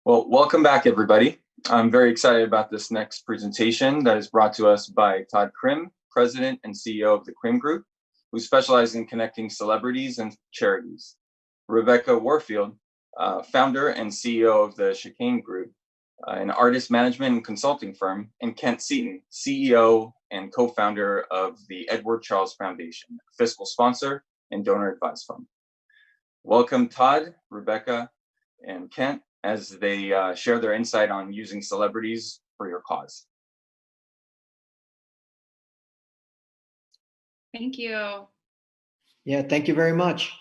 Well, welcome back, everybody. I'm very excited about this next presentation that is brought to us by Todd Krim, President and CEO of the Krim Group, who specializes in connecting celebrities and charities. Rebecca Warfield, founder and CEO of the Chicane Group, an artist management and consulting firm, and Kent Seton, CEO and co-founder of the Edward Charles Foundation, a fiscal sponsor and donor advised fund. Welcome, Todd, Rebecca, and Kent, as they share their insight on using celebrities for your cause. Thank you. Yeah, thank you very much.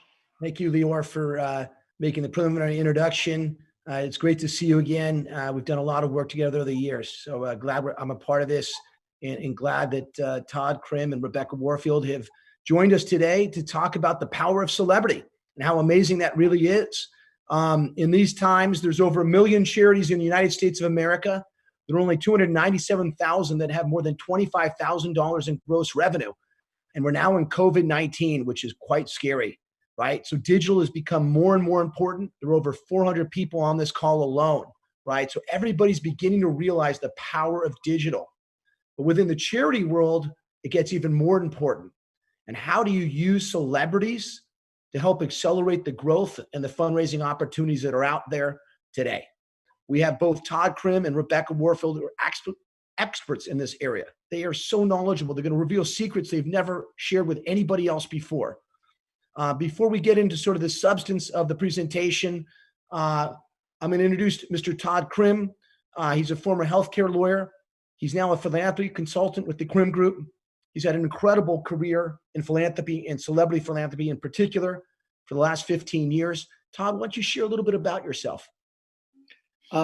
Thank you, Leora, for making the preliminary introduction. It's great to see you again. We've done a lot of work together over the years, so glad I'm a part of this, and glad that Todd Krim and Rebecca Warfield have joined us today to talk about the power of celebrity and how amazing that really is. In these times, there's over 1 million charities in the United States of America. There are only 297,000 that have more than $25,000 in gross revenue. And we're now in COVID-19, which is quite scary, right? So digital has become more and more important. There are over 400 people on this call alone, right? So everybody's beginning to realize the power of digital. But within the charity world, it gets even more important. And how do you use celebrities to help accelerate the growth and the fundraising opportunities that are out there today? We have both Todd Krim and Rebecca Warfield, who are experts in this area. They are so knowledgeable. They're going to reveal secrets they've never shared with anybody else before. Before we get into sort of the substance of the presentation, I'm going to introduce Mr. Todd Krim. He's a former healthcare lawyer. He's now a philanthropy consultant with the Krim Group. He's had an incredible career in philanthropy and celebrity philanthropy in particular for the last 15 years. Todd, why don't you share a little bit about yourself?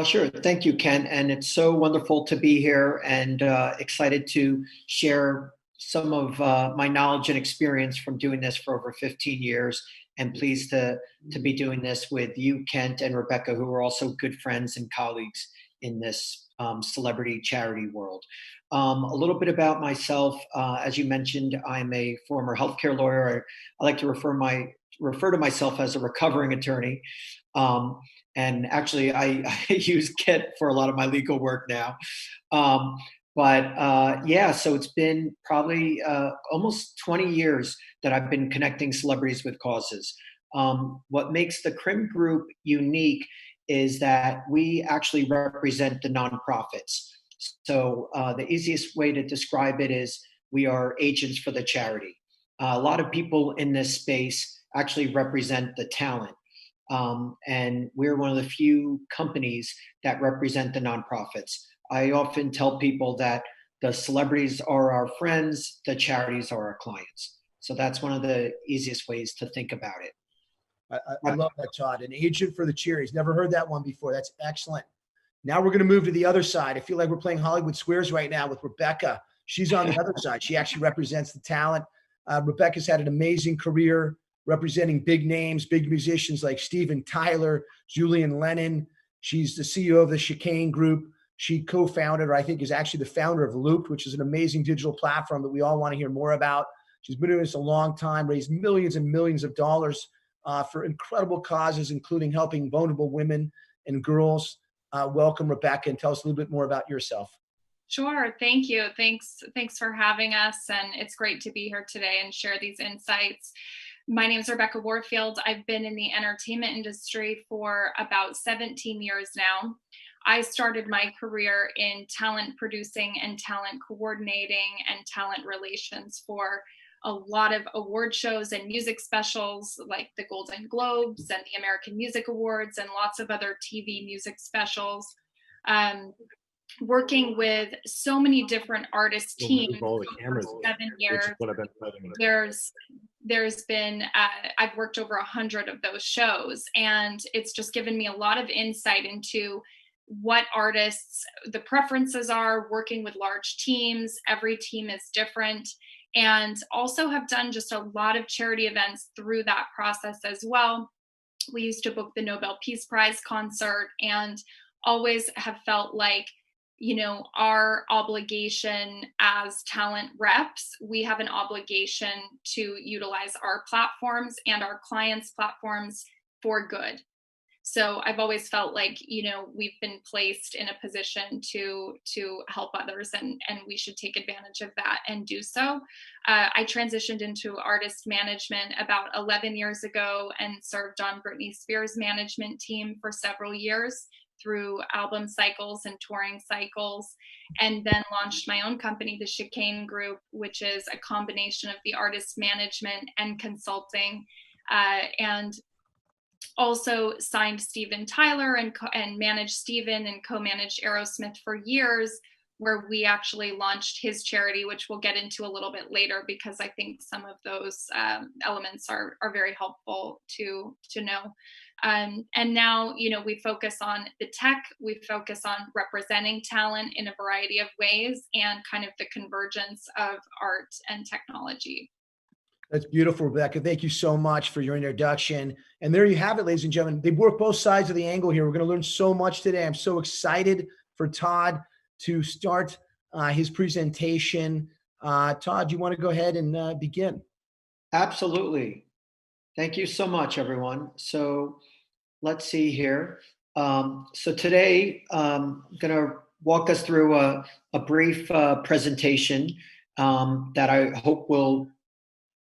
Sure. Thank you, Ken. And it's so wonderful to be here and excited to share some of my knowledge and experience from doing this for over 15 years. And pleased to be doing this with you, Kent, and Rebecca, who are also good friends and colleagues in this celebrity charity world. A little bit about myself. As you mentioned, I'm a former healthcare lawyer. I like to refer to myself as a recovering attorney. And actually, I use Kent for a lot of my legal work now. Yeah, so it's been probably almost 20 years that I've been connecting celebrities with causes. What makes the Krim Group unique is that we actually represent the nonprofits. So the easiest way to describe it is we are agents for the charity. A lot of people in this space actually represent the talent. And we're one of the few companies that represent the nonprofits. I often tell people that the celebrities are our friends, the charities are our clients. So that's one of the easiest ways to think about it. I love that, Todd. An agent for the charities. Never heard that one before. That's excellent. Now we're going to move to the other side. I feel like we're playing Hollywood Squares right now with Rebecca. She's on the other side. She actually represents the talent. Rebecca's had an amazing career representing big names, big musicians like Steven Tyler, Julien, Lennon. She's the CEO of the Chicane Group. She co-founded, or I think is actually the founder of Loop, which is an amazing digital platform that we all want to hear more about. She's been doing this a long time, raised millions and millions of dollars for incredible causes, including helping vulnerable women and girls. Welcome, Rebecca, and tell us a little bit more about yourself. Sure. Thank you. Thanks for having us. And it's great to be here today and share these insights. My name is Rebecca Warfield. I've been in the entertainment industry for about 17 years now. I started my career in talent producing and talent coordinating and talent relations for a lot of award shows and music specials like the Golden Globes and the American Music Awards and lots of other TV music specials. Working with so many different artist teams for 7 years. There's been, I've worked over 100 of those shows, and it's just given me a lot of insight into what artists, the preferences are, working with large teams. Every team is different, and also have done just a lot of charity events through that process as well. We used to book the Nobel Peace Prize concert and always have felt like, you know, our obligation as talent reps, we have an obligation to utilize our platforms and our clients' platforms for good. So I've always felt like, we've been placed in a position to help others, and we should take advantage of that and do so. I transitioned into artist management about 11 years ago and served on Britney Spears' management team for several years through album cycles and touring cycles, and then launched my own company, the Chicane Group, which is a combination of the artist management and consulting, and also signed Steven Tyler and managed Steven and co-managed Aerosmith for years, where we actually launched his charity, which we'll get into a little bit later, because I think some of those elements are very helpful to know. And now, we focus on the tech, we focus on representing talent in a variety of ways, and kind of the convergence of art and technology. That's beautiful, Rebecca. Thank you so much for your introduction. And there you have it, ladies and gentlemen. They work both sides of the angle here. We're going to learn so much today. I'm so excited for Todd to start his presentation. Todd, you want to go ahead and begin? Absolutely. Thank you so much, everyone. So let's see here. So today, I'm going to walk us through a brief presentation that I hope will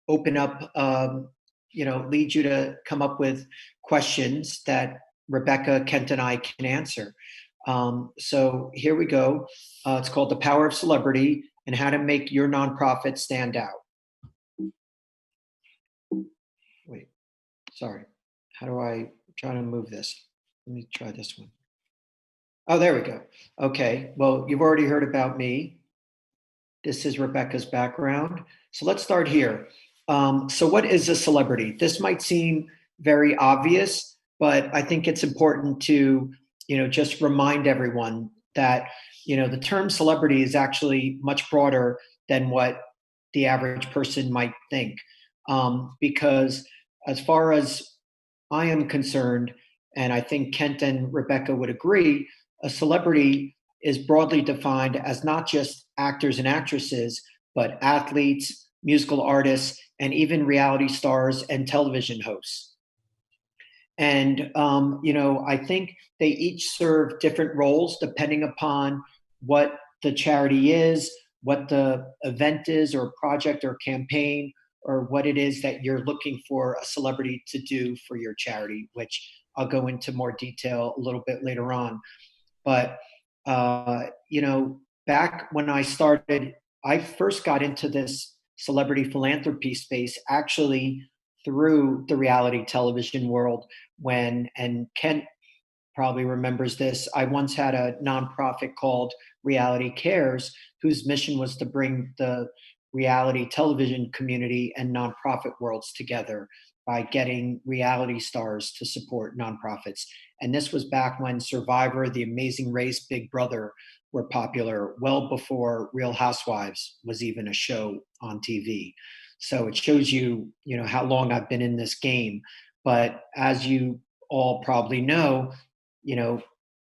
open up, lead you to come up with questions that Rebecca, Kent, and I can answer. So here we go. It's called The Power of Celebrity and How to Make Your Nonprofit Stand Out. Wait, sorry. How do I try to move this? Let me try this one. Oh, there we go. Okay, well, you've already heard about me. This is Rebecca's background. So let's start here. So what is a celebrity? This might seem very obvious, but I think it's important to, just remind everyone that, the term celebrity is actually much broader than what the average person might think. Because as far as I am concerned, and I think Kent and Rebecca would agree, a celebrity is broadly defined as not just actors and actresses, but athletes, musical artists, and even reality stars and television hosts. And, I think they each serve different roles depending upon what the charity is, what the event is or project or campaign, or what it is that you're looking for a celebrity to do for your charity, which I'll go into more detail a little bit later on. But, back when I started, I first got into this celebrity philanthropy space actually through the reality television world and Kent probably remembers this, I once had a nonprofit called Reality Cares, whose mission was to bring the reality television community and nonprofit worlds together by getting reality stars to support nonprofits. And this was back when Survivor, The Amazing Race, Big Brother were popular, well before Real Housewives was even a show on TV. So it shows you, how long I've been in this game. But as you all probably know,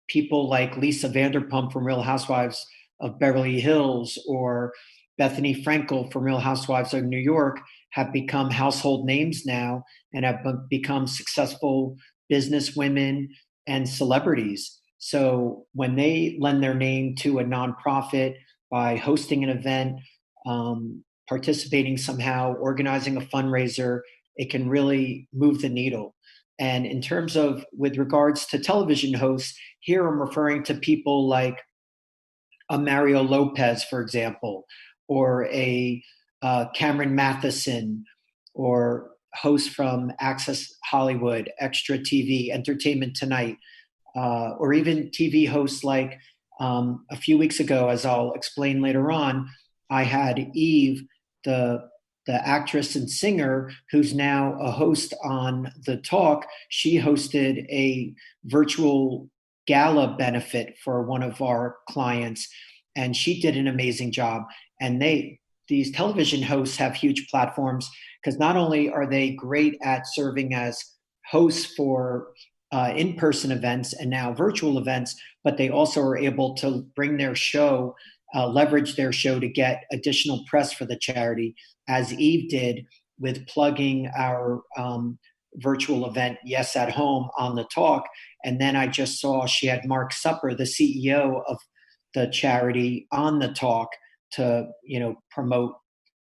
people like Lisa Vanderpump from Real Housewives of Beverly Hills or Bethany Frankel from Real Housewives of New York have become household names now and have become successful businesswomen and celebrities. So when they lend their name to a nonprofit by hosting an event, participating somehow, organizing a fundraiser, it can really move the needle. And in terms of, with regards to television hosts, here I'm referring to people like a Mario Lopez, for example, or a Cameron Matheson, or hosts from Access Hollywood, Extra TV, Entertainment Tonight, or even TV hosts like a few weeks ago, as I'll explain later on, I had Eve, the actress and singer who's now a host on The Talk. She hosted a virtual gala benefit for one of our clients, and she did an amazing job. And these television hosts have huge platforms because not only are they great at serving as hosts for in-person events and now virtual events, but they also are able to bring their show, leverage their show to get additional press for the charity, as Eve did with plugging our virtual event, Yes at Home, on the talk. And then I just saw she had Mark Supper, the CEO of the charity, on the talk to, promote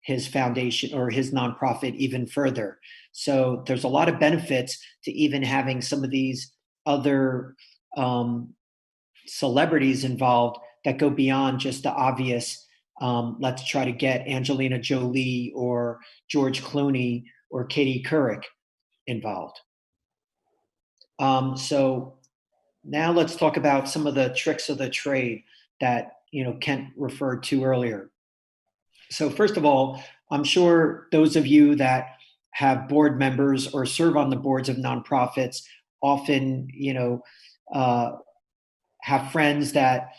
his foundation or his nonprofit even further. So there's a lot of benefits to even having some of these other celebrities involved that go beyond just the obvious, let's try to get Angelina Jolie or George Clooney or Katie Couric involved. So now let's talk about some of the tricks of the trade that Kent referred to earlier. So first of all, I'm sure those of you that have board members or serve on the boards of nonprofits often, have friends that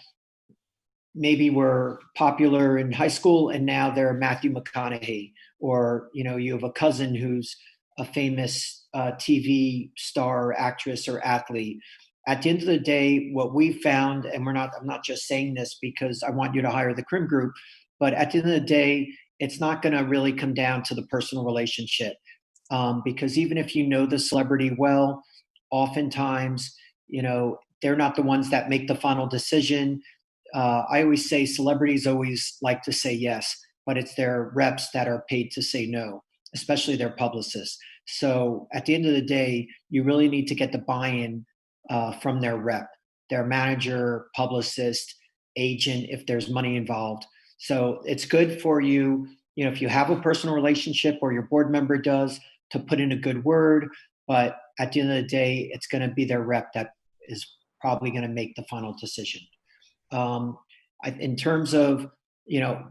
maybe were popular in high school and now they're Matthew McConaughey, or you have a cousin who's a famous TV star, actress, or athlete. At the end of the day, what we found, and I'm not just saying this because I want you to hire the Krim Group, but at the end of the day, it's not going to really come down to the personal relationship, because even if you know the celebrity well, oftentimes, they're not the ones that make the final decision. I always say celebrities always like to say yes, but it's their reps that are paid to say no, especially their publicists. So at the end of the day, you really need to get the buy-in from their rep, their manager, publicist, agent, if there's money involved. So it's good for you, if you have a personal relationship or your board member does, to put in a good word. But at the end of the day, it's going to be their rep that is probably going to make the final decision. In terms of,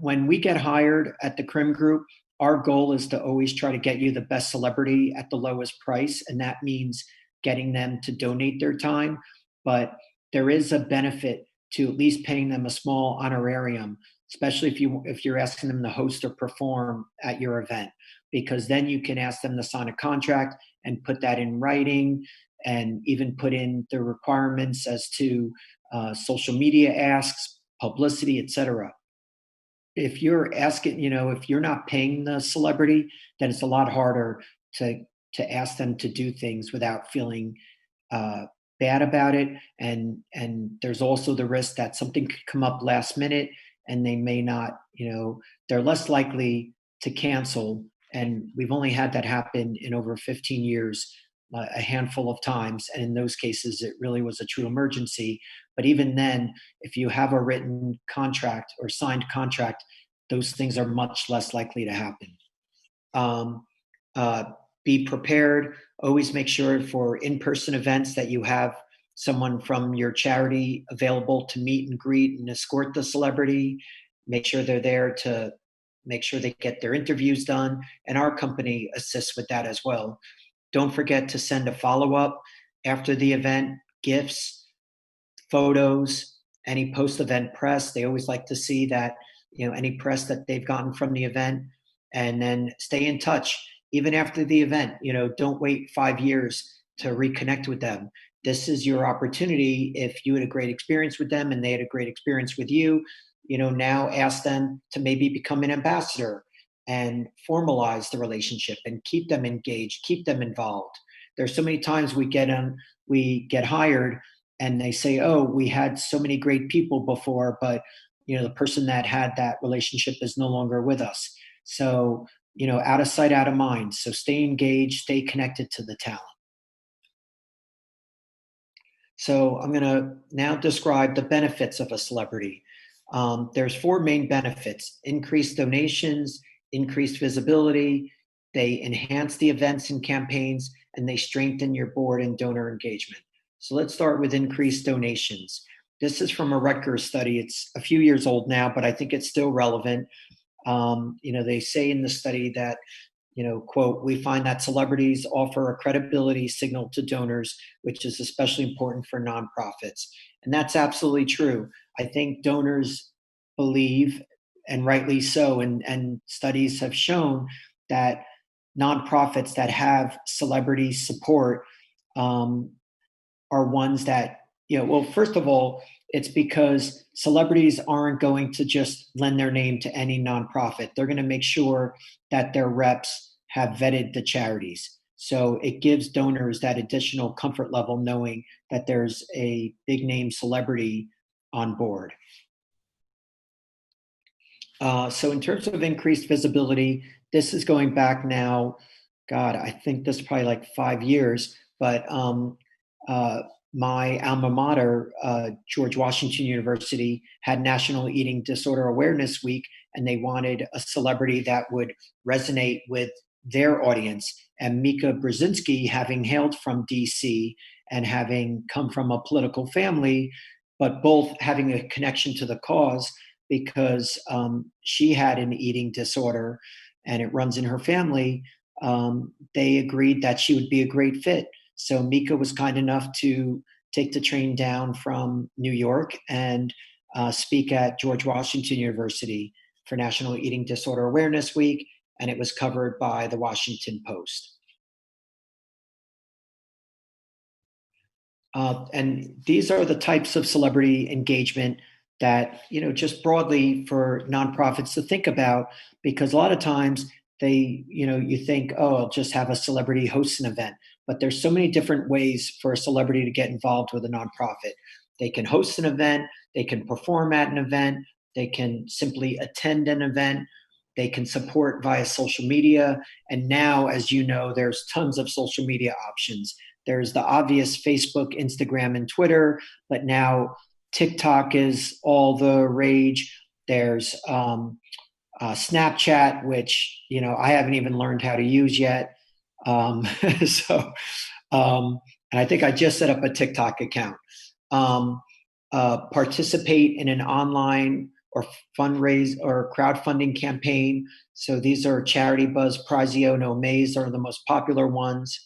when we get hired at the Krim Group, our goal is to always try to get you the best celebrity at the lowest price. And that means getting them to donate their time. But there is a benefit to at least paying them a small honorarium, especially if you're asking them to host or perform at your event, because then you can ask them to sign a contract and put that in writing, and even put in the requirements as to social media asks, publicity, etc. If you're asking, if you're not paying the celebrity, then it's a lot harder to ask them to do things without feeling bad about it. And there's also the risk that something could come up last minute and they may not, they're less likely to cancel. And we've only had that happen in over 15 years, a handful of times. And in those cases, it really was a true emergency. But even then, if you have a written contract or signed contract, those things are much less likely to happen. Be prepared. Always make sure for in-person events that you have someone from your charity available to meet and greet and escort the celebrity. Make sure they're there to make sure they get their interviews done. And our company assists with that as well. Don't forget to send a follow-up after the event, gifts, photos, any post-event press. They always like to see that, any press that they've gotten from the event, and then stay in touch even after the event. Don't wait 5 years to reconnect with them. This is your opportunity. If you had a great experience with them and they had a great experience with you, now ask them to maybe become an ambassador and formalize the relationship and keep them engaged, keep them involved. There's so many times we get hired and they say, oh, we had so many great people before, but the person that had that relationship is no longer with us. So, out of sight, out of mind. So stay engaged, stay connected to the talent. So I'm going to now describe the benefits of a celebrity. There's 4 main benefits: increased donations, increased visibility, they enhance the events and campaigns, and they strengthen your board and donor engagement. So let's start with increased donations. This is from a Rutgers study. It's a few years old now, but I think it's still relevant. They say in the study that, quote, we find that celebrities offer a credibility signal to donors, which is especially important for nonprofits. And that's absolutely true. I think donors believe, and rightly so, and studies have shown that nonprofits that have celebrity support are ones that, well, first of all, it's because celebrities aren't going to just lend their name to any nonprofit. They're going to make sure that their reps have vetted the charities. So it gives donors that additional comfort level knowing that there's a big name celebrity on board. So in terms of increased visibility, this is going back now, God, I think this is probably like 5 years, but my alma mater, George Washington University, had National Eating Disorder Awareness Week, and they wanted a celebrity that would resonate with their audience. And Mika Brzezinski, having hailed from DC and having come from a political family, but both having a connection to the cause, because she had an eating disorder and it runs in her family, they agreed that she would be a great fit. So Mika was kind enough to take the train down from New York and speak at George Washington University for National Eating Disorder Awareness Week, and it was covered by the Washington Post. And these are the types of celebrity engagement that, just broadly for nonprofits to think about, because a lot of times you think, oh, I'll just have a celebrity host an event. But there's so many different ways for a celebrity to get involved with a nonprofit. They can host an event, they can perform at an event, they can simply attend an event, they can support via social media. And now, as you know, there's tons of social media options. There's the obvious Facebook, Instagram, and Twitter, but now TikTok is all the rage. There's Snapchat, which I haven't even learned how to use yet. And I think I just set up a TikTok account. Participate in an online or fundraise or crowdfunding campaign. So these are Charity Buzz, Prizio, No Maze are the most popular ones.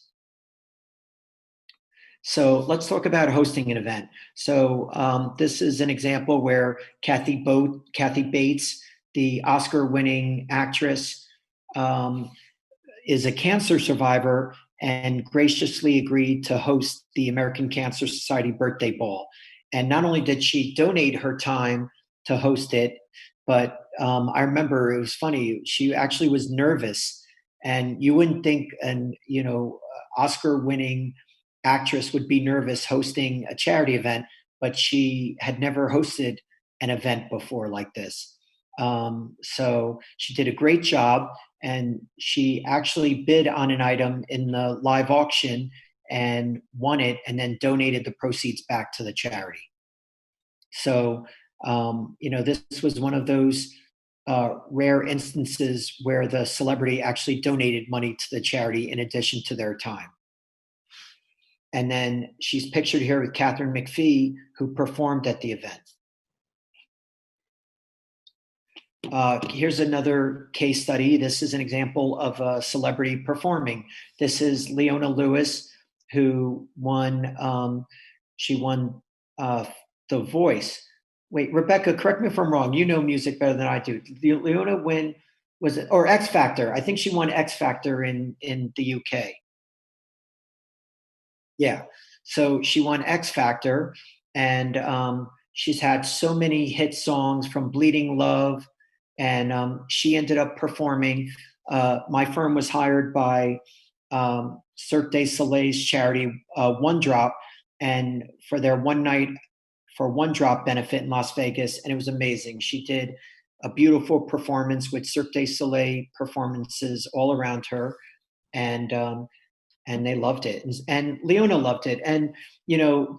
So let's talk about hosting an event. So this is an example where Kathy Bates, the Oscar-winning actress, is a cancer survivor and graciously agreed to host the American Cancer Society birthday ball. And not only did she donate her time to host it, but I remember it was funny. She actually was nervous, and you wouldn't think an Oscar-winning actress would be nervous hosting a charity event, but she had never hosted an event before like this. So she did a great job, and she actually bid on an item in the live auction and won it, and then donated the proceeds back to the charity. So, this was one of those rare instances where the celebrity actually donated money to the charity in addition to their time. And then she's pictured here with Catherine McPhee, who performed at the event. Here's another case study. This is an example of a celebrity performing. This is Leona Lewis, who won. She won The Voice. Wait, Rebecca, correct me if I'm wrong. You know music better than I do. Leona win was it or X Factor? I think she won X Factor in the UK. Yeah. So she won X Factor, and she's had so many hit songs from Bleeding Love, and she ended up performing. My firm was hired by Cirque du Soleil's charity, One Drop, and for their one drop benefit in Las Vegas, and it was amazing. She did a beautiful performance with Cirque du Soleil performances all around her, and they loved it. And Leona loved it. And,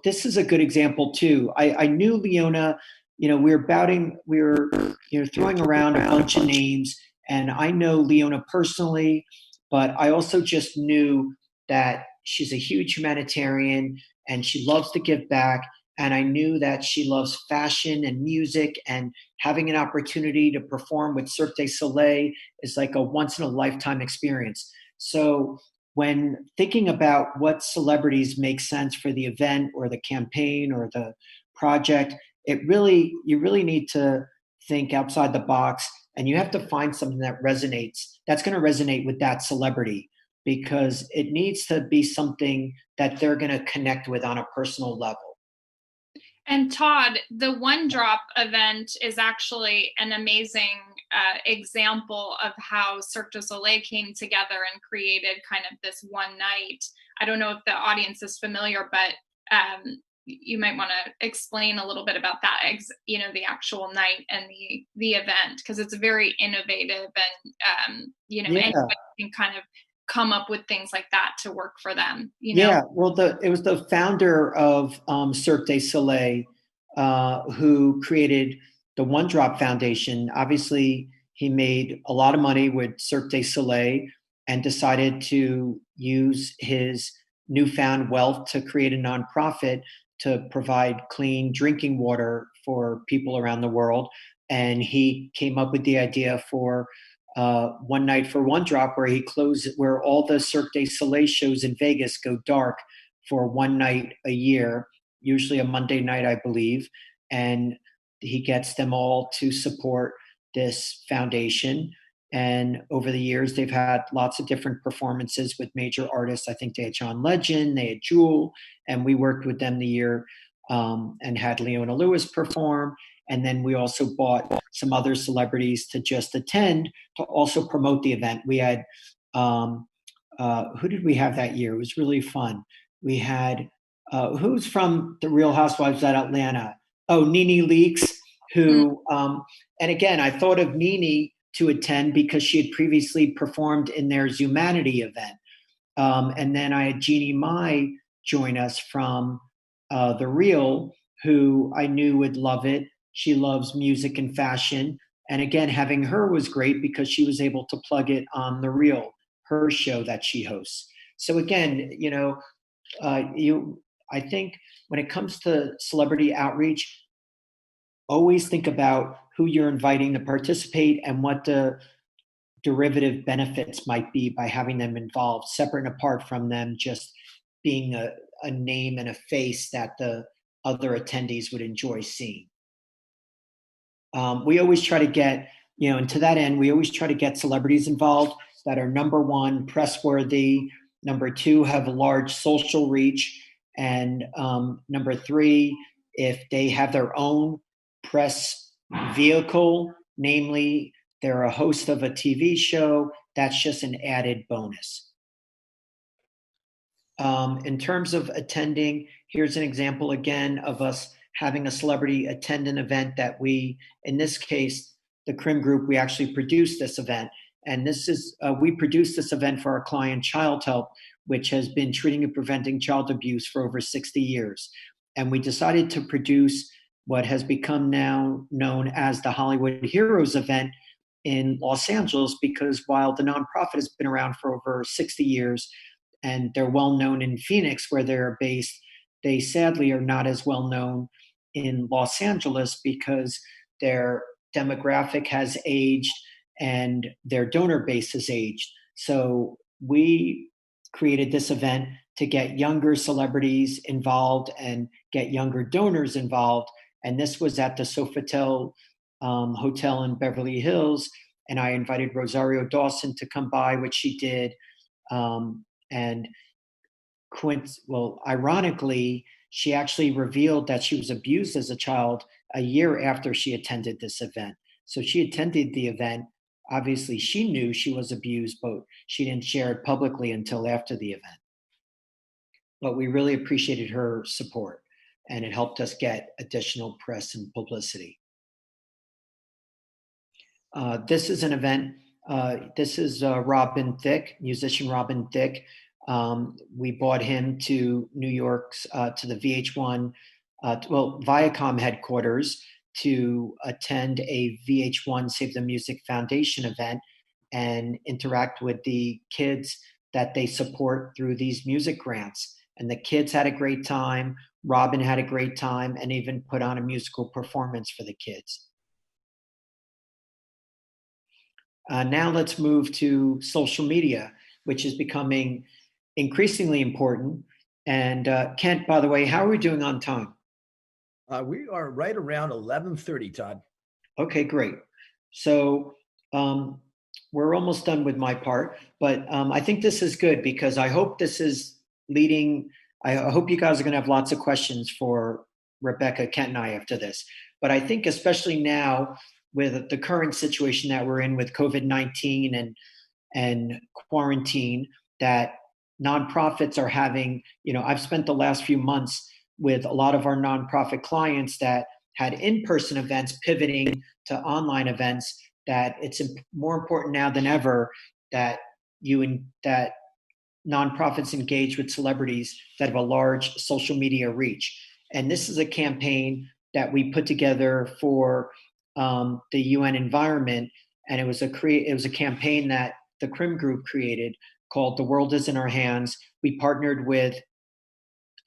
this is a good example too. I knew Leona, we were throwing around a bunch of names, and I know Leona personally, but I also just knew that she's a huge humanitarian and she loves to give back. And I knew that she loves fashion and music, and having an opportunity to perform with Cirque du Soleil is like a once in a lifetime experience. So when thinking about what celebrities make sense for the event or the campaign or the project, you really need to think outside the box, and you have to find something that's going to resonate with that celebrity, because it needs to be something that they're going to connect with on a personal level. And Todd, the One Drop event is actually an amazing example of how Cirque du Soleil came together and created kind of this one night. I don't know if the audience is familiar, but you might want to explain a little bit about that, the actual night and the event, because it's very innovative, and anybody can kind of come up with things like that to work for them. Yeah, well, it was the founder of Cirque du Soleil who created the One Drop Foundation. Obviously, he made a lot of money with Cirque du Soleil and decided to use his newfound wealth to create a nonprofit to provide clean drinking water for people around the world. And he came up with the idea for One Night for One Drop, where all the Cirque du Soleil shows in Vegas go dark for one night a year, usually a Monday night, I believe. And he gets them all to support this foundation. And over the years, they've had lots of different performances with major artists. I think they had John Legend, they had Jewel, and we worked with them the year and had Leona Lewis perform. And then we also bought some other celebrities to just attend to also promote the event. We had, who did we have that year? It was really fun. We had, who's from The Real Housewives at Atlanta? Oh, Nene Leakes, who, and again, I thought of Nene to attend because she had previously performed in their Zumanity event. And then I had Jeannie Mai join us from The Real, who I knew would love it. She loves music and fashion. And again, having her was great because she was able to plug it on The Real, her show that she hosts. So again, I think when it comes to celebrity outreach, always think about who you're inviting to participate and what the derivative benefits might be by having them involved, separate and apart from them just being a name and a face that the other attendees would enjoy seeing. We always try to get, and to that end, we always try to get celebrities involved that are, number one, press-worthy, number two, have a large social reach, and number three, if they have their own press vehicle, namely they're a host of a TV show, that's just an added bonus. In terms of attending, here's an example again of us having a celebrity attend an event that we, in this case, the Krim Group, we actually produced this event. And this is, we produced this event for our client Child Help, which has been treating and preventing child abuse for over 60 years. And we decided to produce what has become now known as the Hollywood Heroes event in Los Angeles, because while the nonprofit has been around for over 60 years and they're well known in Phoenix where they're based, they sadly are not as well known in Los Angeles because their demographic has aged and their donor base has aged. So we created this event to get younger celebrities involved and get younger donors involved. And this was at the Sofitel Hotel in Beverly Hills. And I invited Rosario Dawson to come by, which she did. Ironically, she actually revealed that she was abused as a child a year after she attended this event. So she attended the event. Obviously, she knew she was abused, but she didn't share it publicly until after the event. But we really appreciated her support, and it helped us get additional press and publicity. This is an event. This is Robin Thicke, musician Robin Thicke. We brought him to New York's, to the VH1, Viacom headquarters to attend a VH1 Save the Music Foundation event and interact with the kids that they support through these music grants. And the kids had a great time. Robin had a great time and even put on a musical performance for the kids. Now let's move to social media, which is becoming increasingly important. And Kent, by the way, how are we doing on time? We are right around 11:30, Todd. Okay, great. So we're almost done with my part, but I think this is good because I hope this is leading. I hope you guys are going to have lots of questions for Rebecca, Kent, and I after this. But I think especially now with the current situation that we're in with COVID-19 and quarantine, that nonprofits are having, I've spent the last few months with a lot of our nonprofit clients that had in-person events pivoting to online events, that it's more important now than ever that that nonprofits engage with celebrities that have a large social media reach. And this is a campaign that we put together for the UN environment, and it was a campaign that the Krim Group created called "The World Is in Our Hands." We partnered with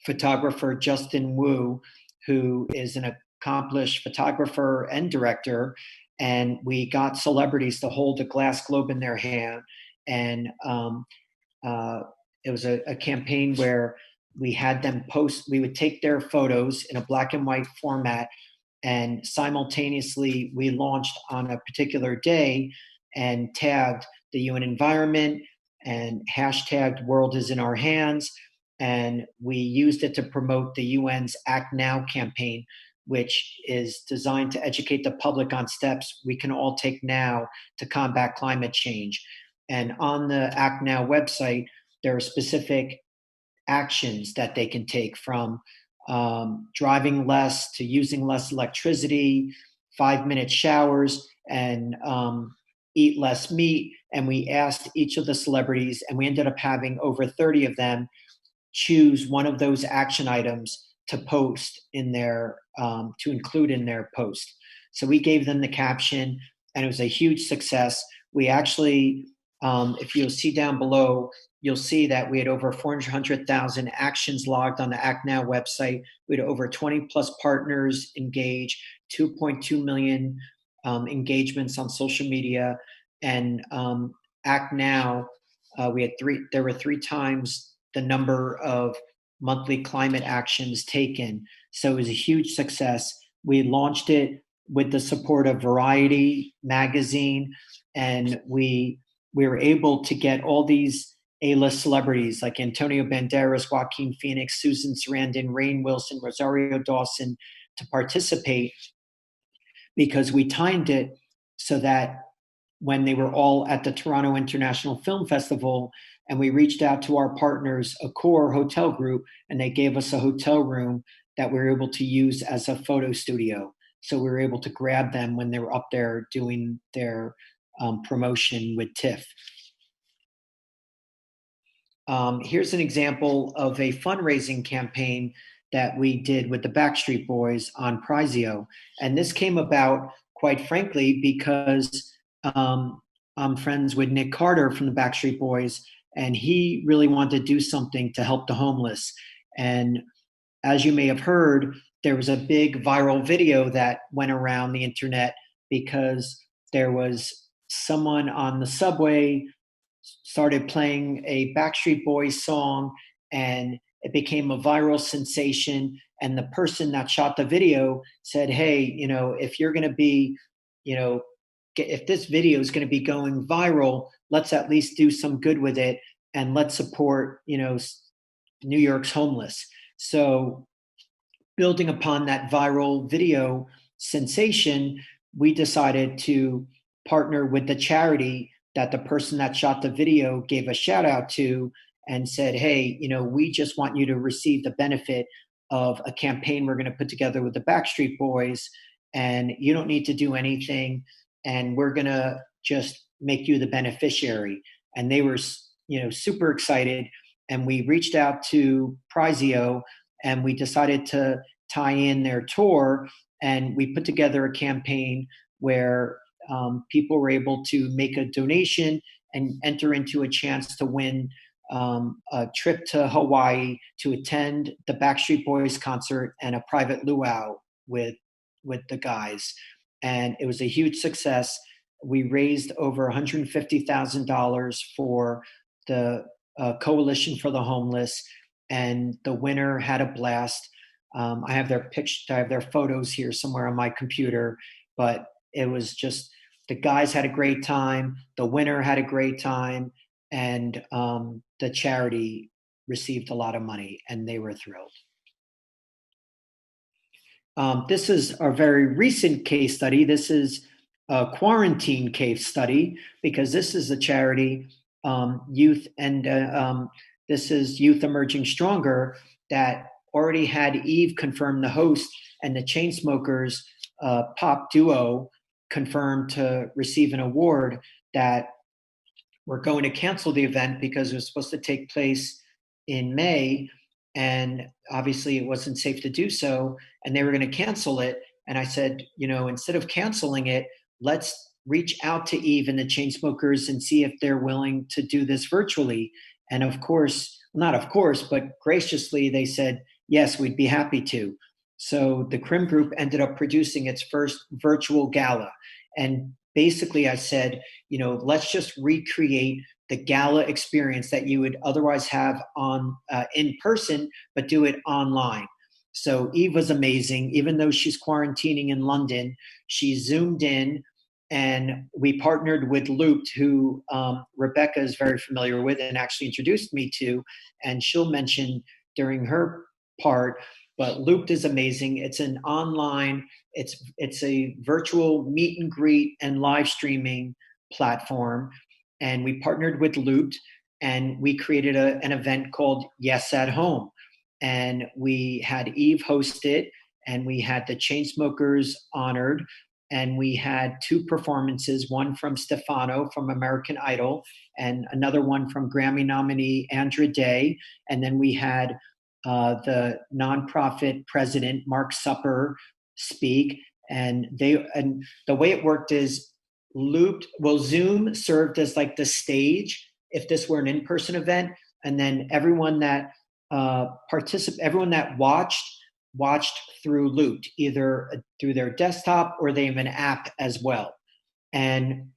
photographer Justin Wu, who is an accomplished photographer and director, and we got celebrities to hold a glass globe in their hand. And it was a campaign where we had them post, we would take their photos in a black and white format, and simultaneously we launched on a particular day and tagged the UN environment and hashtagged "World Is in Our Hands." And we used it to promote the UN's Act Now campaign, which is designed to educate the public on steps we can all take now to combat climate change. And on the Act Now website, there are specific actions that they can take, from driving less to using less electricity, 5-minute showers, and eat less meat. And we asked each of the celebrities, and we ended up having over 30 of them choose one of those action items to post in their, to include in their post. So we gave them the caption, and it was a huge success. We actually, if you'll see down below, you'll see that we had over 400,000 actions logged on the Act Now website. We had over 20 plus partners engage, 2.2 million engagements on social media. And Act Now, there were 3 times the number of monthly climate actions taken. So it was a huge success. We launched it with the support of Variety magazine, and we were able to get all these A-list celebrities like Antonio Banderas, Joaquin Phoenix, Susan Sarandon, Rainn Wilson, Rosario Dawson to participate, because we timed it so that when they were all at the Toronto International Film Festival, and we reached out to our partners, Accor Hotel Group, and they gave us a hotel room that we were able to use as a photo studio. So we were able to grab them when they were up there doing their promotion with TIFF. Here's an example of a fundraising campaign that we did with the Backstreet Boys on Prizeo. And this came about, quite frankly, because I'm friends with Nick Carter from the Backstreet Boys, and he really wanted to do something to help the homeless. And as you may have heard, there was a big viral video that went around the internet because there was someone on the subway started playing a Backstreet Boys song, and it became a viral sensation. And the person that shot the video said, "Hey, if you're going to be, if this video is going to be going viral, let's at least do some good with it, and let's support, New York's homeless." So building upon that viral video sensation, we decided to partner with the charity that the person that shot the video gave a shout out to, and said, "Hey, we just want you to receive the benefit of a campaign we're going to put together with the Backstreet Boys, and you don't need to do anything, and we're going to just make you the beneficiary." And they were, super excited. And we reached out to Prizeo, and we decided to tie in their tour, and we put together a campaign where people were able to make a donation and enter into a chance to win a trip to Hawaii to attend the Backstreet Boys concert and a private luau with the guys. And it was a huge success. We raised over $150,000 for the Coalition for the Homeless, and the winner had a blast. I have their photos here somewhere on my computer, but it was just, the guys had a great time, the winner had a great time, and the charity received a lot of money, and they were thrilled. This is our very recent case study. This is quarantine case study, because this is a charity, youth, and this is Youth Emerging Stronger, that already had Eve confirm the host, and the Chainsmokers pop duo confirmed to receive an award, that we're going to cancel the event because it was supposed to take place in May, and obviously it wasn't safe to do so, and they were going to cancel it. And I said, instead of canceling it, let's reach out to Eve and the Chainsmokers and see if they're willing to do this virtually. And of course, not of course, but graciously, they said, yes, we'd be happy to. So the Krim Group ended up producing its first virtual gala. And basically I said, let's just recreate the gala experience that you would otherwise have on in person, but do it online. So Eve was amazing. Even though she's quarantining in London, she Zoomed in, and we partnered with Looped, who Rebecca is very familiar with and actually introduced me to, and she'll mention during her part. But Looped is amazing. It's an online, it's a virtual meet and greet and live streaming platform. And we partnered with Looped, and we created an event called Yes at Home. And we had Eve host it, and we had the Chainsmokers honored, and we had two performances, one from Stefano from American Idol, and another one from Grammy nominee Andra Day. And then we had the nonprofit president, Mark Supper, speak. And the way it worked is Zoom served as like the stage if this were an in-person event, and then everyone that everyone that watched through Looped, either through their desktop or they have an app as well. And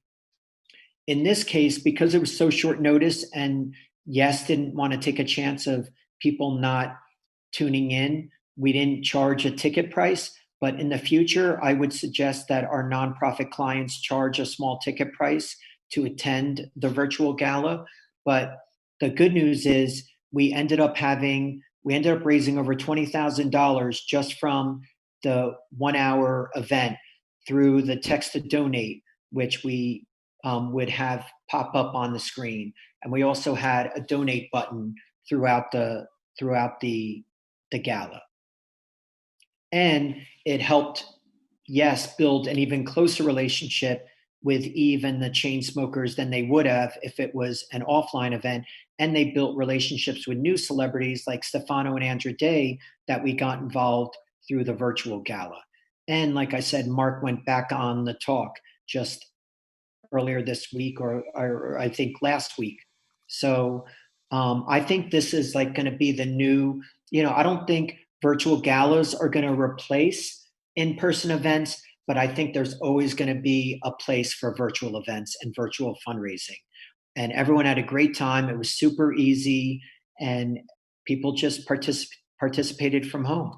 in this case, because it was so short notice, and Yes didn't want to take a chance of people not tuning in, we didn't charge a ticket price. But in the future, I would suggest that our nonprofit clients charge a small ticket price to attend the virtual gala. But the good news is we ended up raising over $20,000 just from the 1 hour event through the text to donate, which we would have pop up on the screen. And we also had a donate button throughout the gala. And it helped, yes, build an even closer relationship with Eve and the Chainsmokers than they would have if it was an offline event. And they built relationships with new celebrities like Stefano and Andra Day that we got involved through the virtual gala. And like I said, Mark went back on the talk just earlier this week, or I think last week. So I think this is like going to be the new, I don't think virtual galas are going to replace in-person events, but I think there's always going to be a place for virtual events and virtual fundraising. And everyone had a great time. It was super easy, and people just participated from home.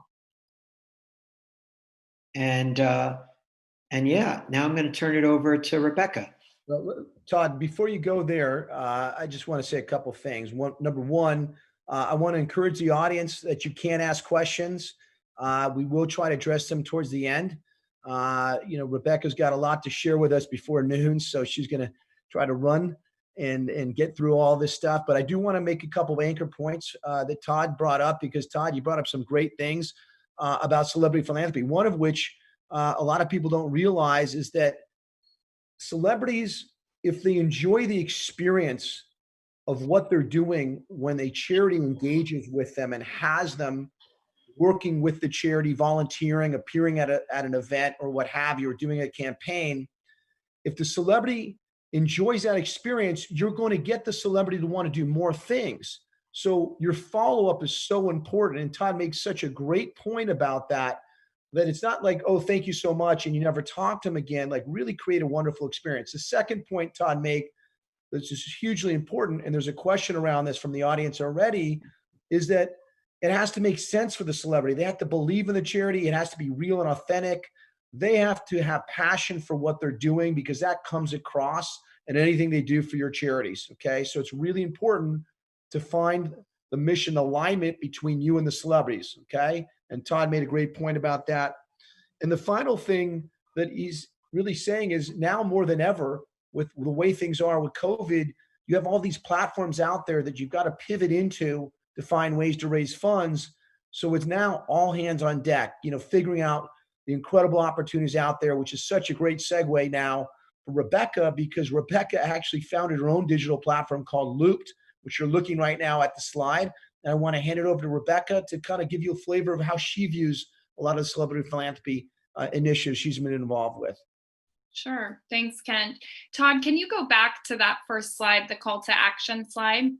And yeah, now I'm going to turn it over to Rebecca. Well, Todd, before you go there, I just want to say a couple things. Number one, I want to encourage the audience that you can ask questions. We will try to address them towards the end. Rebecca's got a lot to share with us before noon, so she's going to try to run and get through all this stuff. But I do want to make a couple of anchor points that Todd brought up, because Todd, you brought up some great things about celebrity philanthropy. One of which a lot of people don't realize is that celebrities, if they enjoy the experience of what they're doing when a charity engages with them and has them working with the charity, volunteering, appearing at an event or what have you, or doing a campaign, if the celebrity enjoys that experience, you're going to get the celebrity to want to do more things. So your follow-up is so important. And Todd makes such a great point about that it's not like, oh, thank you so much, and you never talk to them again. Like, really create a wonderful experience. The second point Todd made, which is hugely important, and there's a question around this from the audience already, is that it has to make sense for the celebrity. They have to believe in the charity. It has to be real and authentic. They have to have passion for what they're doing, because that comes across in anything they do for your charities, okay? So it's really important to find the mission alignment between you and the celebrities, okay? And Todd made a great point about that. And the final thing that he's really saying is now more than ever, with the way things are with COVID, you have all these platforms out there that you've got to pivot into to find ways to raise funds. So it's now all hands on deck, figuring out the incredible opportunities out there, which is such a great segue now for Rebecca, because Rebecca actually founded her own digital platform called Looped, which you're looking right now at the slide. And I want to hand it over to Rebecca to kind of give you a flavor of how she views a lot of the celebrity philanthropy initiatives she's been involved with. Sure. Thanks, Kent. Todd, can you go back to that first slide, the call to action slide?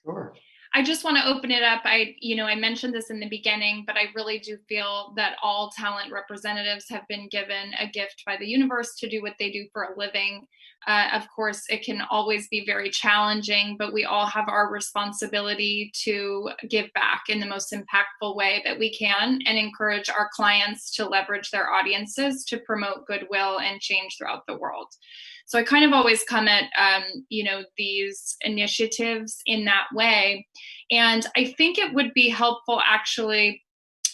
Sure. I just want to open it up. I mentioned this in the beginning, but I really do feel that all talent representatives have been given a gift by the universe to do what they do for a living. Of course, it can always be very challenging, but we all have our responsibility to give back in the most impactful way that we can and encourage our clients to leverage their audiences to promote goodwill and change throughout the world. So I kind of always come at, these initiatives in that way. And I think it would be helpful, actually,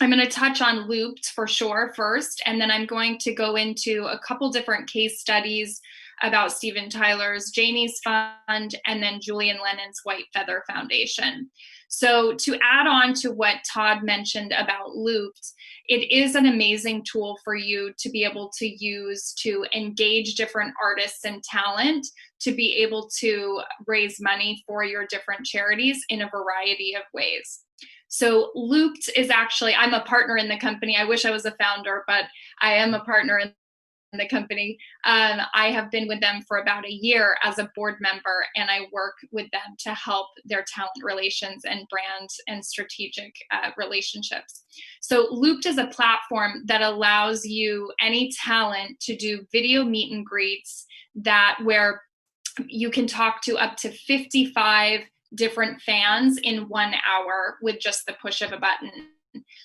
I'm going to touch on Looped for sure first, and then I'm going to go into a couple different case studies about Steven Tyler's Jaime's Fund and then Julien Lennon's White Feather Foundation. So to add on to what Todd mentioned about Looped, it is an amazing tool for you to be able to use to engage different artists and talent to be able to raise money for your different charities in a variety of ways. So Looped is actually, I'm a partner in the company. I wish I was a founder, but I am a partner in the company. I have been with them for about a year as a board member, and I work with them to help their talent relations and brand and strategic relationships. So Looped is a platform that allows you, any talent, to do video meet and greets where you can talk to up to 55 different fans in 1 hour with just the push of a button.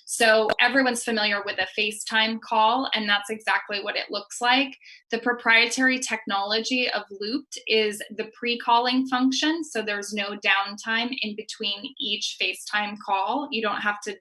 So everyone's familiar with a FaceTime call, and that's exactly what it looks like. The proprietary technology of Looped is the pre-calling function, so there's no downtime in between each FaceTime call. You don't have to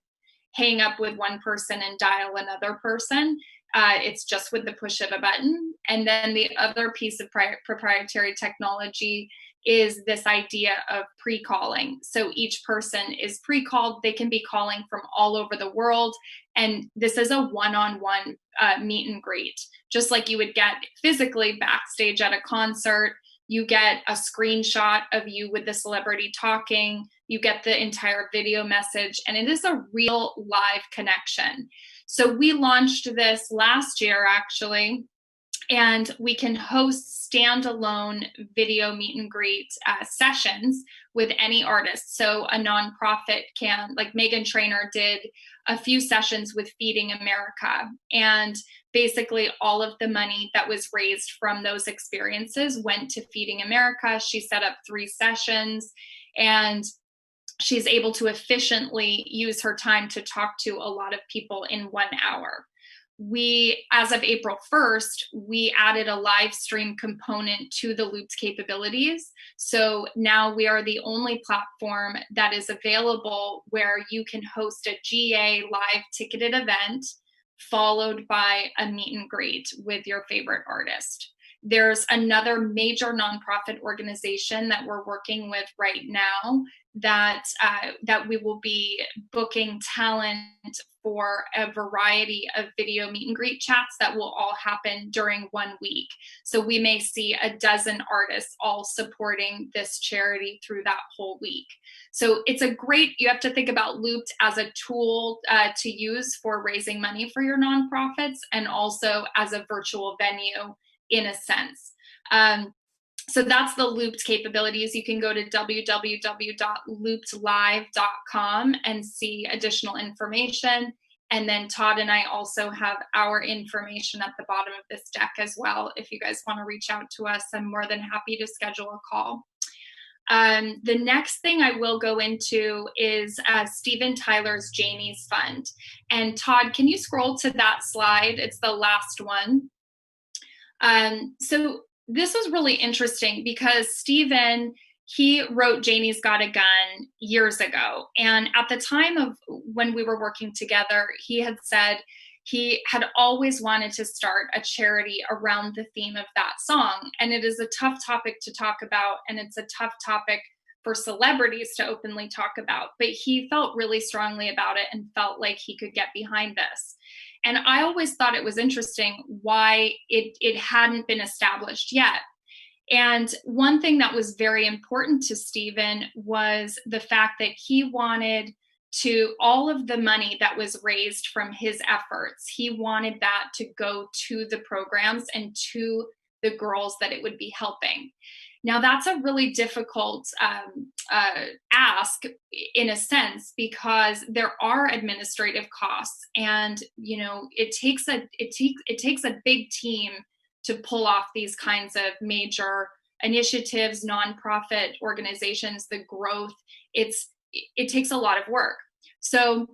hang up with one person and dial another person. It's just with the push of a button. And then the other piece of proprietary technology is this idea of pre-calling. So each person is pre-called. They can be calling from all over the world. And this is a one-on-one meet and greet, just like you would get physically backstage at a concert. You get a screenshot of you with the celebrity talking. You get the entire video message, and it is a real live connection. So we launched this last year, actually, and we can host standalone video meet and greet sessions with any artist. So a nonprofit can, like Meghan Trainor did a few sessions with Feeding America. And basically all of the money that was raised from those experiences went to Feeding America. She set up 3 sessions, and she's able to efficiently use her time to talk to a lot of people in 1 hour. As of April 1st, we added a live stream component to the Looped capabilities. So now we are the only platform that is available where you can host a GA live ticketed event followed by a meet and greet with your favorite artist. There's another major nonprofit organization that we're working with right now that we will be booking talent for a variety of video meet and greet chats that will all happen during 1 week. So we may see 12 artists all supporting this charity through that whole week. So it's you have to think about Looped as a tool to use for raising money for your nonprofits, and also as a virtual venue in a sense. So that's the Looped capabilities. You can go to www.loopedlive.com and see additional information. And then Todd and I also have our information at the bottom of this deck as well. If you guys want to reach out to us, I'm more than happy to schedule a call. The next thing I will go into is Steven Tyler's Jaime's Fund. And Todd, can you scroll to that slide? It's the last one. So this was really interesting because Steven, he wrote Jaime's Got a Gun years ago. And at the time of when we were working together, he had said he had always wanted to start a charity around the theme of that song. And it is a tough topic to talk about, and it's a tough topic for celebrities to openly talk about, but he felt really strongly about it and felt like he could get behind this. And I always thought it was interesting why it hadn't been established yet. And one thing that was very important to Stephen was the fact that he wanted to, all of the money that was raised from his efforts, he wanted that to go to the programs and to the girls that it would be helping. Now, that's a really difficult ask in a sense, because there are administrative costs, and it takes a big team to pull off these kinds of major initiatives, nonprofit organizations, the growth. It takes a lot of work. So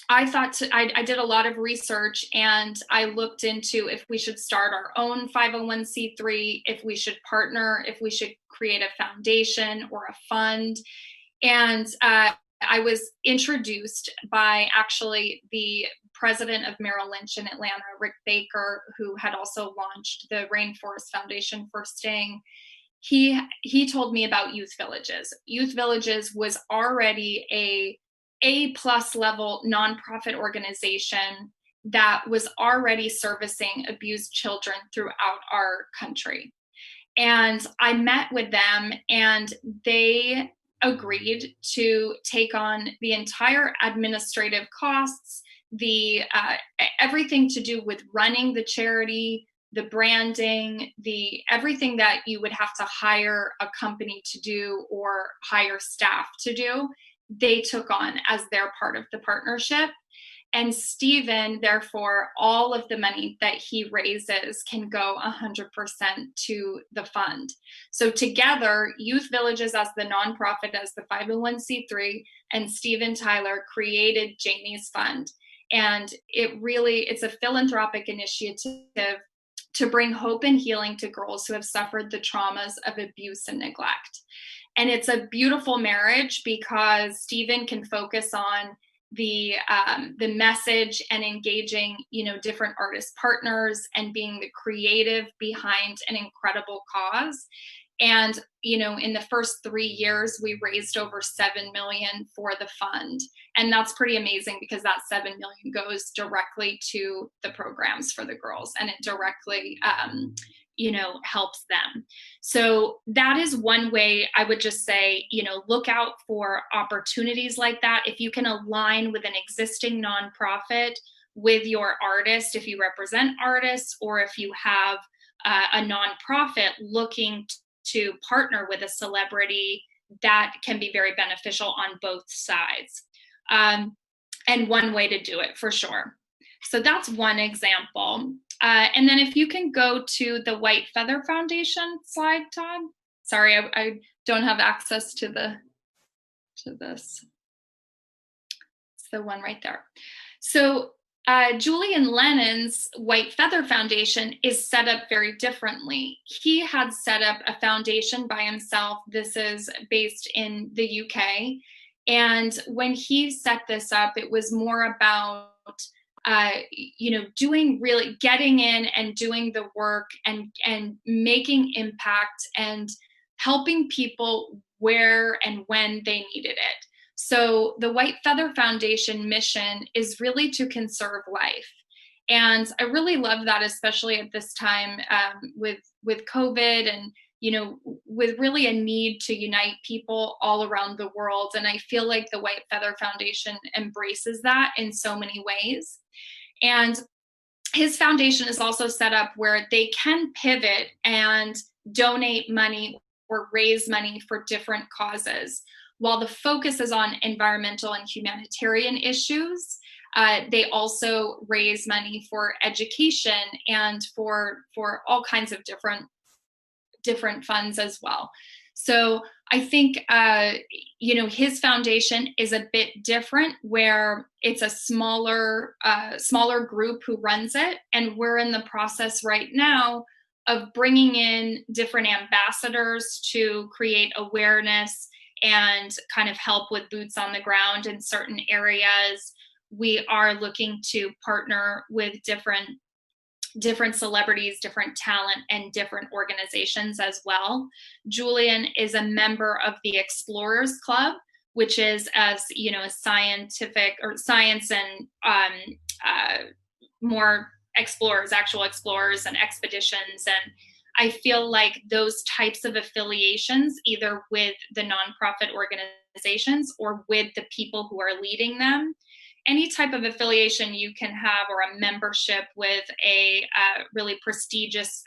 I thought I did a lot of research, and I looked into if we should start our own 501c3, if we should partner, if we should create a foundation or a fund. And I was introduced by actually the president of Merrill Lynch in Atlanta, Rick Baker, who had also launched the Rainforest Foundation for Sting. He told me about Youth Villages. Youth Villages was already A+ level nonprofit organization that was already servicing abused children throughout our country. And I met with them, and they agreed to take on the entire administrative costs, the everything to do with running the charity, the branding, everything that you would have to hire a company to do or hire staff to do, they took on as their part of the partnership. And Stephen, therefore, all of the money that he raises can go 100% to the fund. So together, Youth Villages as the nonprofit, as the 501c3, and Stephen Tyler created Jaime's Fund. And it's a philanthropic initiative to bring hope and healing to girls who have suffered the traumas of abuse and neglect. And it's a beautiful marriage, because Stephen can focus on the message and engaging, different artist partners and being the creative behind an incredible cause. And, in the first 3 years, we raised over $7 million for the fund. And that's pretty amazing, because that $7 million goes directly to the programs for the girls, and it directly, helps them. So that is one way I would just say, look out for opportunities like that. If you can align with an existing nonprofit with your artist, if you represent artists, or if you have a nonprofit looking to partner with a celebrity, that can be very beneficial on both sides. And one way to do it for sure. So that's one example. And then if you can go to the White Feather Foundation slide, Todd. Sorry, I don't have access to this. It's the one right there. So Julien Lennon's White Feather Foundation is set up very differently. He had set up a foundation by himself. This is based in the UK. And when he set this up, it was more about getting in and doing the work and making impact and helping people where and when they needed it. So the White Feather Foundation mission is really to conserve life. And I really love that, especially at this time with COVID and, with really a need to unite people all around the world. And I feel like the White Feather Foundation embraces that in so many ways. And his foundation is also set up where they can pivot and donate money or raise money for different causes. While the focus is on environmental and humanitarian issues, they also raise money for education and for all kinds of different funds as well. So I think, his foundation is a bit different, where it's a smaller group who runs it. And we're in the process right now of bringing in different ambassadors to create awareness and kind of help with boots on the ground in certain areas. we are looking to partner with different celebrities, different talent, and different organizations as well. Julien is a member of the Explorers Club, which is, as you know, a scientific or science and more explorers, actual explorers and expeditions. And I feel like those types of affiliations, either with the nonprofit organizations or with the people who are leading them, any type of affiliation you can have, or a membership with a really prestigious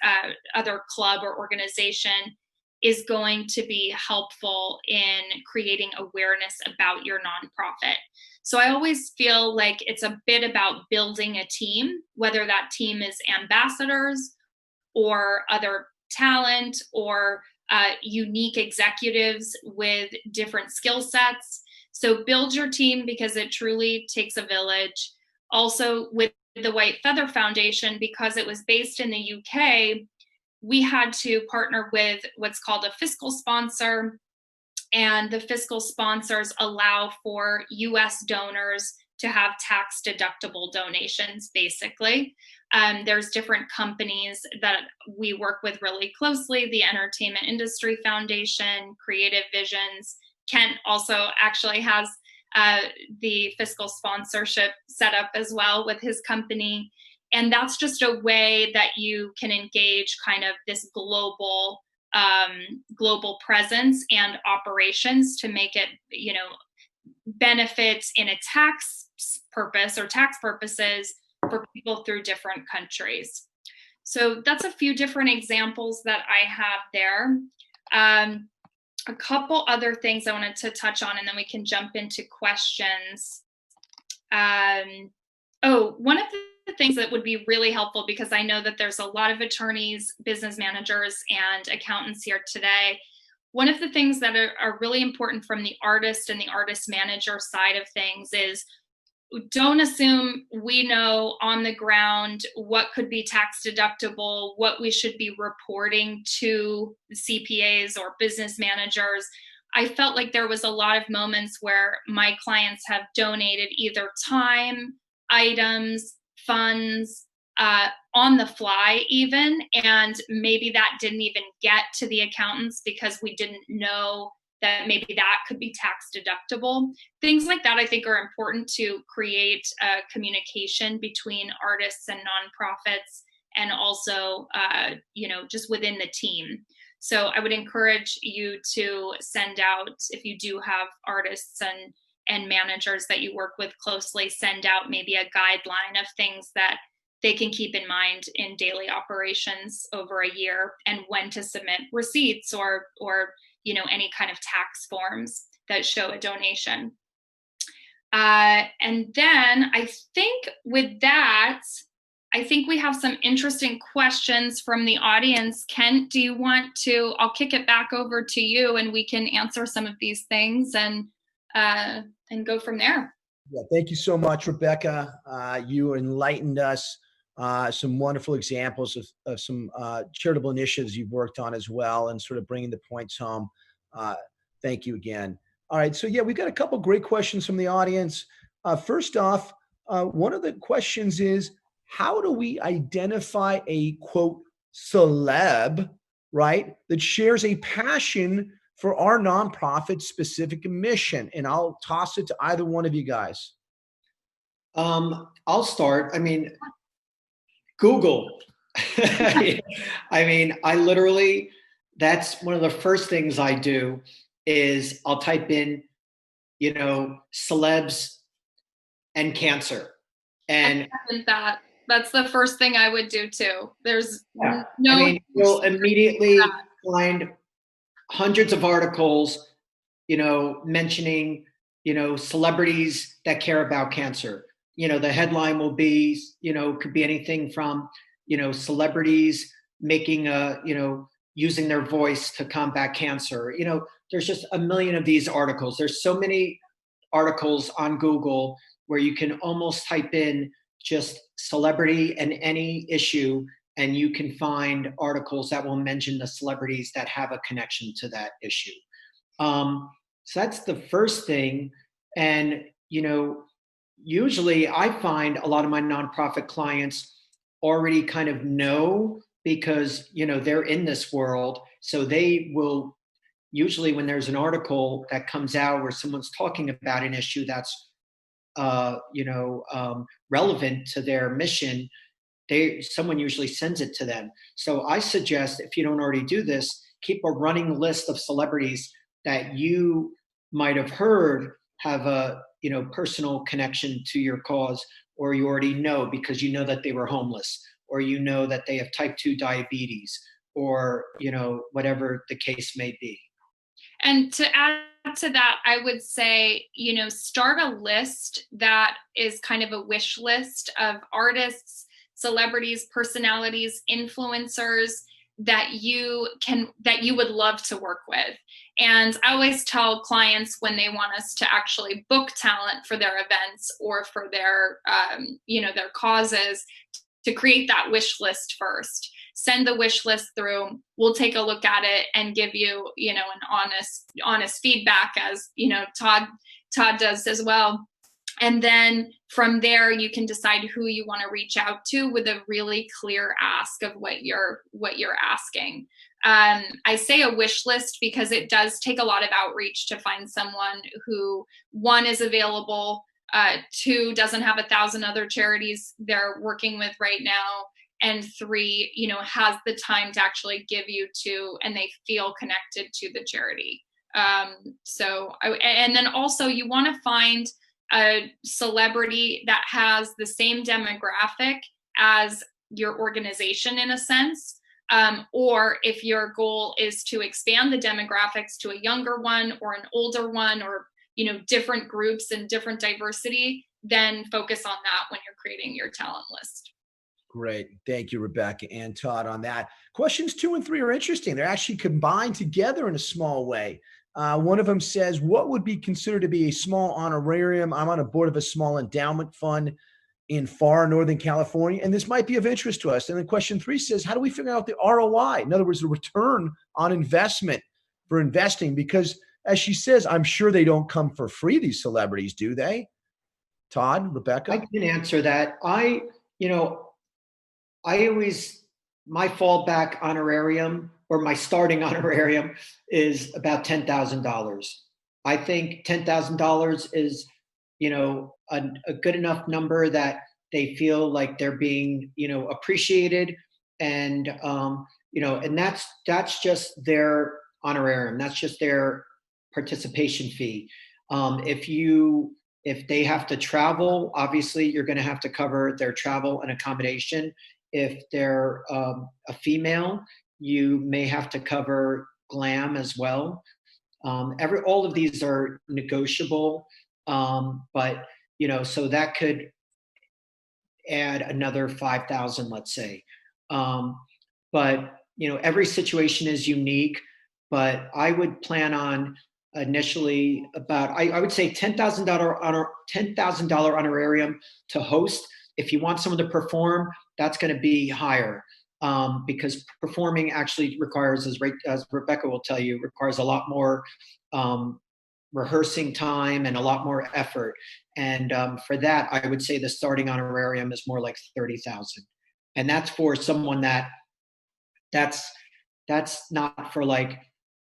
other club or organization, is going to be helpful in creating awareness about your nonprofit. So I always feel like it's a bit about building a team, whether that team is ambassadors or other talent or unique executives with different skill sets. So build your team, because it truly takes a village. Also, with the White Feather Foundation, because it was based in the UK, we had to partner with what's called a fiscal sponsor, and the fiscal sponsors allow for US donors to have tax deductible donations, basically. There's different companies that we work with really closely, the Entertainment Industry Foundation, Creative Visions. Kent also actually has the fiscal sponsorship set up as well with his company. And that's just a way that you can engage kind of this global presence and operations to make it, you know, benefits in a tax purpose or tax purposes for people through different countries. So that's a few different examples that I have there. A couple other things I wanted to touch on, and then we can jump into questions. One of the things that would be really helpful, because I know that there's a lot of attorneys, business managers, and accountants here today. One of the things that are really important from the artist and the artist manager side of things is, don't assume we know on the ground what could be tax deductible, what we should be reporting to CPAs or business managers. I felt like there was a lot of moments where my clients have donated either time, items, funds, on the fly even, and maybe that didn't even get to the accountants because we didn't know that maybe that could be tax deductible. Things like that I think are important to create communication between artists and nonprofits, and also just within the team. So I would encourage you to send out, if you do have artists and managers that you work with closely, send out maybe a guideline of things that they can keep in mind in daily operations over a year, and when to submit receipts or any kind of tax forms that show a donation. And then I think with that, I think we have some interesting questions from the audience. Kent, do you want to, I'll kick it back over to you and we can answer some of these things and go from there. Yeah, thank you so much, Rebecca. You enlightened us. Some wonderful examples of some charitable initiatives you've worked on as well, and sort of bringing the points home. Thank you again. All right, so yeah, we've got a couple great questions from the audience. First off, one of the questions is, how do we identify a, quote, celeb, right, that shares a passion for our nonprofit specific mission? And I'll toss it to either one of you guys. I'll start. I mean, Google. I mean, I literally, that's one of the first things I do is I'll type in, celebs and cancer. And that's the first thing I would do too. There's you'll immediately find hundreds of articles, mentioning, celebrities that care about cancer. The headline will be, could be anything from, celebrities making using their voice to combat cancer. There's just a million of these articles. There's so many articles on Google where you can almost type in just celebrity and any issue, and you can find articles that will mention the celebrities that have a connection to that issue. So that's the first thing. And, usually I find a lot of my nonprofit clients already kind of know, because, they're in this world. So they will usually, when there's an article that comes out where someone's talking about an issue that's, relevant to their mission, someone usually sends it to them. So I suggest, if you don't already do this, keep a running list of celebrities that you might have heard have a personal connection to your cause, or you already know because you know that they were homeless, or you know that they have type 2 diabetes, or whatever the case may be. And to add to that, I would say, start a list that is kind of a wish list of artists, celebrities, personalities, influencers that you would love to work with. And I always tell clients, when they want us to actually book talent for their events or for their their causes, to create that wish list first. Send the wish list through. We'll take a look at it and give you, an honest feedback, as Todd does as well. And then from there, you can decide who you want to reach out to with a really clear ask of what you're asking. I say a wish list because it does take a lot of outreach to find someone who, one, is available, two, doesn't have 1,000 other charities they're working with right now, and three, has the time to actually give you to, and they feel connected to the charity. And then also you want to find a celebrity that has the same demographic as your organization, in a sense. Or if your goal is to expand the demographics to a younger one or an older one, or different groups and different diversity, then focus on that when you're creating your talent list. Great. Thank you, Rebecca and Todd, on that. Questions 2 and 3 are interesting. They're actually combined together in a small way. One of them says, what would be considered to be a small honorarium? I'm on a board of a small endowment fund in far Northern California, and this might be of interest to us. And then question 3 says, how do we figure out the ROI? In other words, the return on investment for investing? Because as she says, I'm sure they don't come for free, these celebrities, do they? Todd, Rebecca? I can answer that. My fallback honorarium, or my starting honorarium, is about $10,000. I think $10,000 is, a good enough number that they feel like they're being, appreciated. And, and that's just their honorarium. That's just their participation fee. If they have to travel, obviously you're going to have to cover their travel and accommodation. If they're a female, you may have to cover glam as well. All of these are negotiable, but so that could add another 5,000, let's say. But every situation is unique. But I would plan on initially about, I would say $10,000 honorarium to host. If you want someone to perform, that's going to be higher, because performing actually requires, as Rebecca will tell you, requires a lot more rehearsing time and a lot more effort. And for that, I would say the starting honorarium is more like 30,000, and that's for someone that's not for like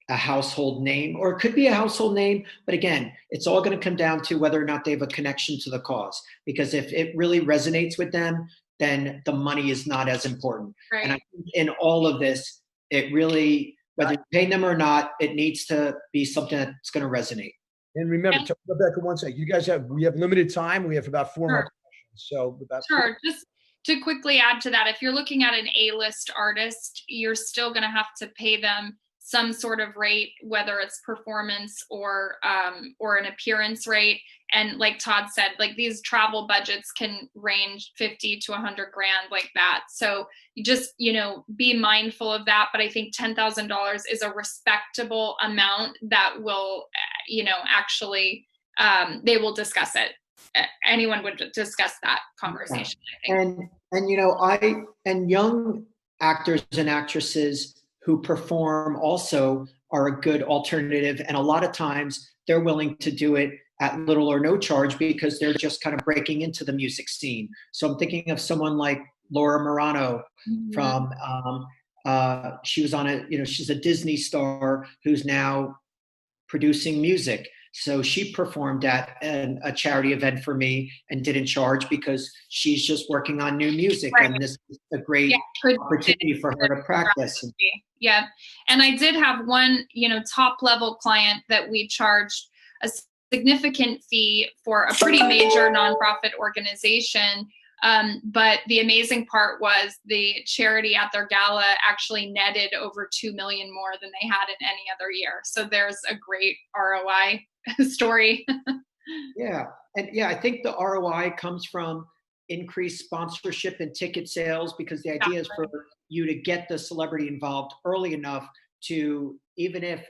a household name, or it could be a household name, but again, it's all going to come down to whether or not they have a connection to the cause. Because if it really resonates with them, then the money is not as important. Right. And I think in all of this, it really, whether you pay them or not, it needs to be something that's going to resonate. And remember, Rebecca, one second, we have limited time. We have about 4 more questions. So sure. Just to quickly add to that, if you're looking at an A-list artist, you're still going to have to pay them some sort of rate, whether it's performance or an appearance rate. And like Todd said, like these travel budgets can range 50 to 100 grand, like that. So you just, be mindful of that. But I think $10,000 is a respectable amount that will, actually, they will discuss it. Anyone would discuss that conversation, I think. And young actors and actresses who perform also are a good alternative. And a lot of times they're willing to do it at little or no charge because they're just kind of breaking into the music scene. So I'm thinking of someone like Laura Marano from, she was on she's a Disney star who's now producing music. So she performed at a charity event for me and didn't charge because she's just working on new music. Right. And this is a great opportunity for her to practice. Yeah. And I did have one, top level client that we charged a significant fee for a pretty major nonprofit organization. But the amazing part was the charity at their gala actually netted over 2 million more than they had in any other year. So there's a great ROI story. Yeah. And I think the ROI comes from increased sponsorship and ticket sales, because the idea is for you to get the celebrity involved early enough to, even if,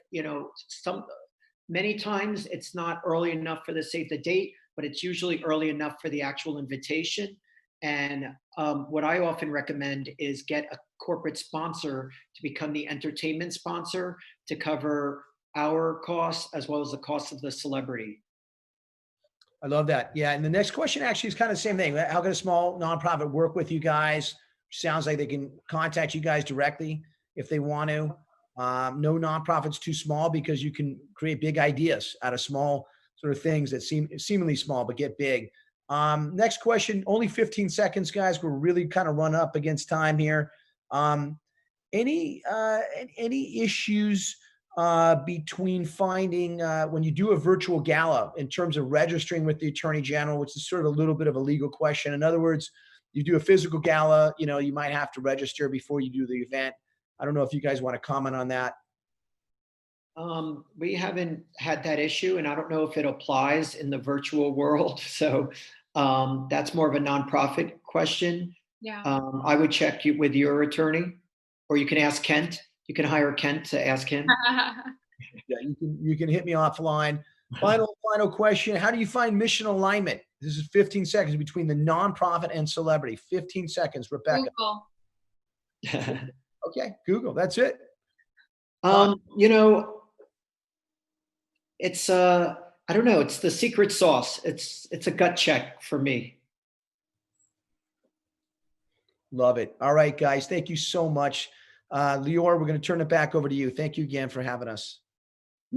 many times it's not early enough for the save the date, but it's usually early enough for the actual invitation. And what I often recommend is get a corporate sponsor to become the entertainment sponsor to cover our costs as well as the cost of the celebrity. I love that. Yeah. And the next question actually is kind of the same thing. How can a small nonprofit work with you guys? Sounds like they can contact you guys directly if they want to. No nonprofit's too small, because you can create big ideas out of small sort of things that seem seemingly small but get big. Next question, only 15 seconds, guys. We're really kind of run up against time here. Any issues between finding when you do a virtual gala in terms of registering with the Attorney General, which is sort of a little bit of a legal question? In other words, you do a physical gala, you might have to register before you do the event. I don't know if you guys want to comment on that. We haven't had that issue, and I don't know if it applies in the virtual world. So that's more of a nonprofit question. Yeah. I would check with your attorney, or you can ask Kent. You can hire Kent to ask him. Yeah, you can hit me offline. Final question. How do you find mission alignment? This is 15 seconds between the nonprofit and celebrity. 15 seconds, Rebecca. Google. Okay, Google. That's it. It's I don't know. It's the secret sauce. It's a gut check for me. Love it. All right, guys. Thank you so much. Lior, we're going to turn it back over to you. Thank you again for having us.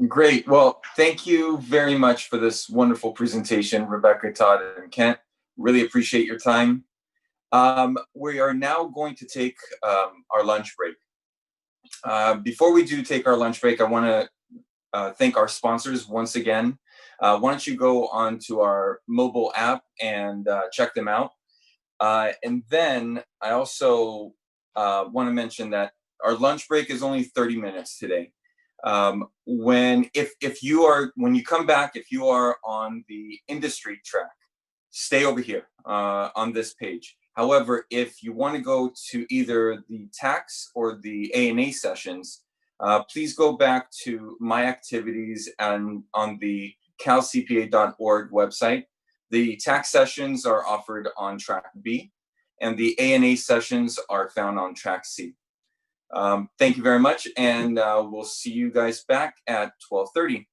Great. Well, thank you very much for this wonderful presentation, Rebecca, Todd, and Kent. Really appreciate your time. We are now going to take our lunch break. Before we do take our lunch break, I want to thank our sponsors once again. Why don't you go onto our mobile app and check them out. And then I also want to mention that our lunch break is only 30 minutes today. When you come back, if you are on the industry track, stay over here on this page. However, if you want to go to either the tax or the A&A sessions, please go back to my activities and on the calcpa.org website. The tax sessions are offered on track B, and the A&A sessions are found on track C. Thank you very much, and we'll see you guys back at 12:30.